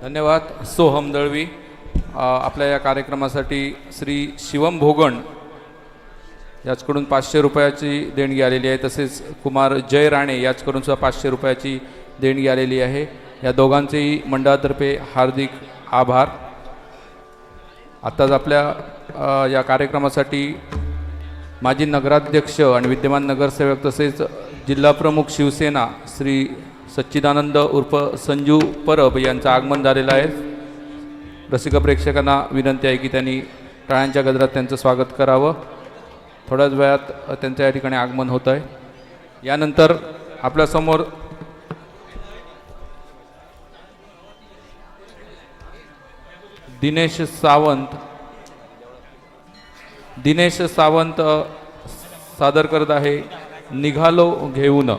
धन्यवाद सोहम दळवी। आपल्या या कार्यक्रमासाठी श्री शिवम भोगण याचकडून 500 रुपयाची देणगी आलेली आहे। तसेच कुमार जय राणे याचकडून सुद्धा 500 रुपयाची देणगी आलेली आहे। या दोघांचेही मंडळातर्फे हार्दिक आभार। आताच आपल्या या कार्यक्रमासाठी माजी नगराध्यक्ष आणि विद्यमान नगरसेवक तसेच जिल्हाप्रमुख शिवसेना श्री सच्चिदानंद उर्फ संजू परब यांचं आगमन झालेलं आहे। रसिक प्रेक्षकांना विनंती आहे की त्यांनी टाळ्यांच्या गजरात त्यांचं स्वागत करावं। थोड्याच वेळात त्यांच्या या ठिकाणी आगमन होत आहे। यानंतर आपल्यासमोर दिनेश सावंत सादर करत आहे निघालो घेऊन।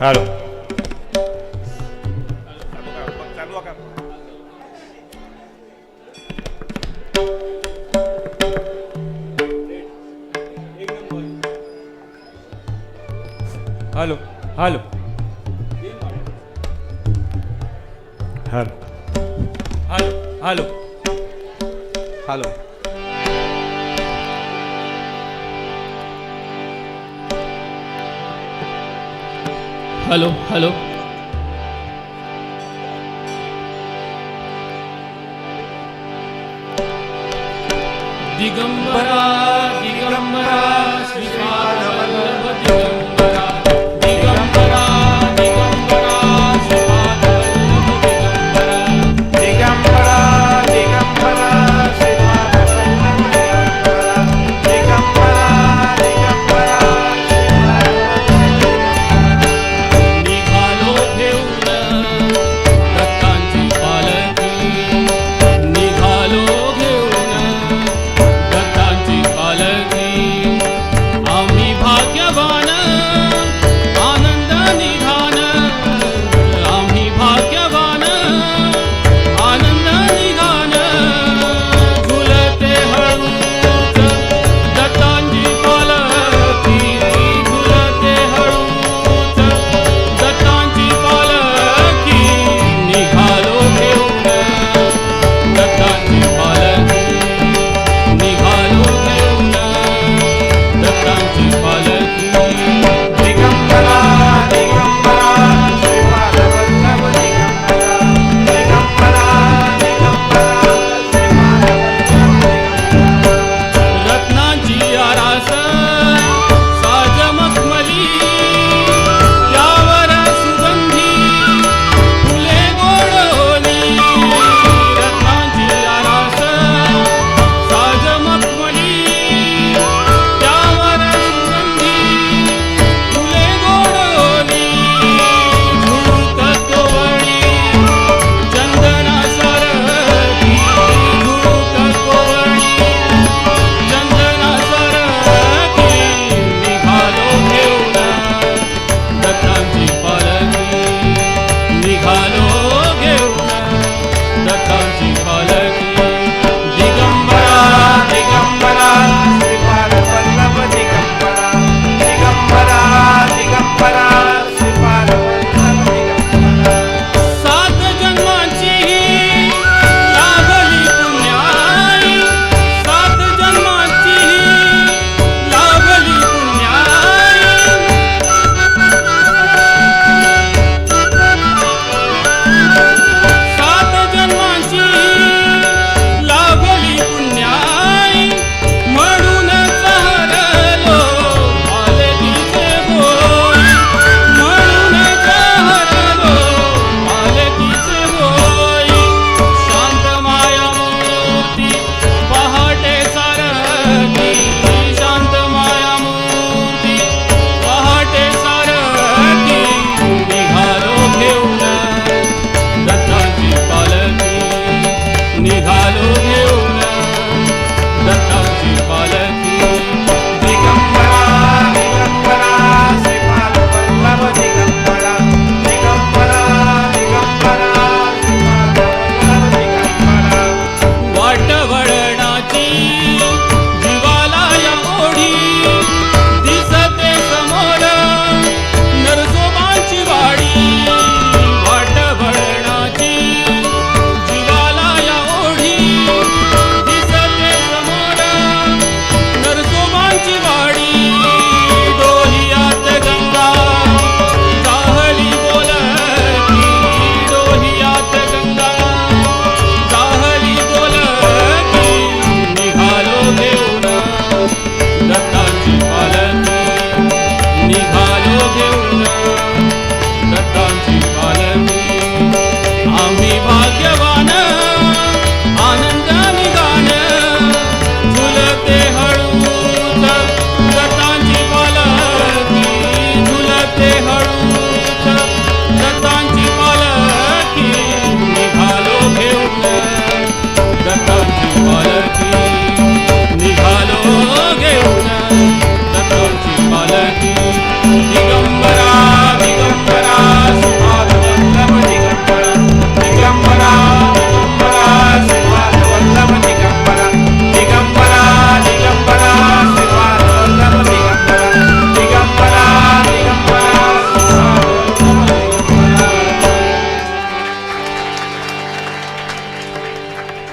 Hello hello hello hello hello hello hello hello Digambara Digambara Shripad Vallabh Digambara Digambara Digambara Shripad Vallabh Digambara Digambara Digambara Shripad Digambara Digambara निघालो घेऊन दत्तांची पालखी निघालो घेऊन दत्तांची पालखी आम्ही भाग्यवान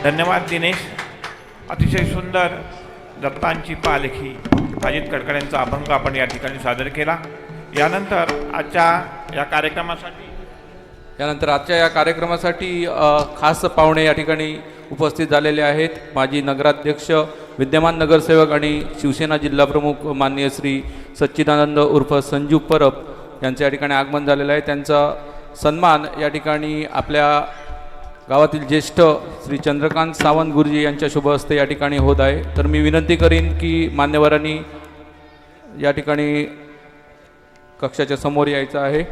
धन्यवाद दिनेश. अतिशय सुंदर दत्तांची पालखी अजित कडकड्यांचा अभंग आपण या ठिकाणी सादर केला. यानंतर आजच्या या कार्यक्रमासाठी खास पाहुणे या ठिकाणी उपस्थित झालेले आहेत. माजी नगराध्यक्ष, विद्यमान नगरसेवक आणि शिवसेना जिल्हाप्रमुख माननीय श्री सच्चिदानंद उर्फ संजू परब यांचं या ठिकाणी आगमन झालेलं आहे. त्यांचा सन्मान या ठिकाणी आपल्या गावातील ज्येष्ठ श्री चंद्रकांत सावंत गुरुजी यांच्या शुभ हस्ते या ठिकाणी होत आहे. तर मी विनंती करीन की मान्यवरांनी या ठिकाणी कक्षाच्या समोर यायचं आहे.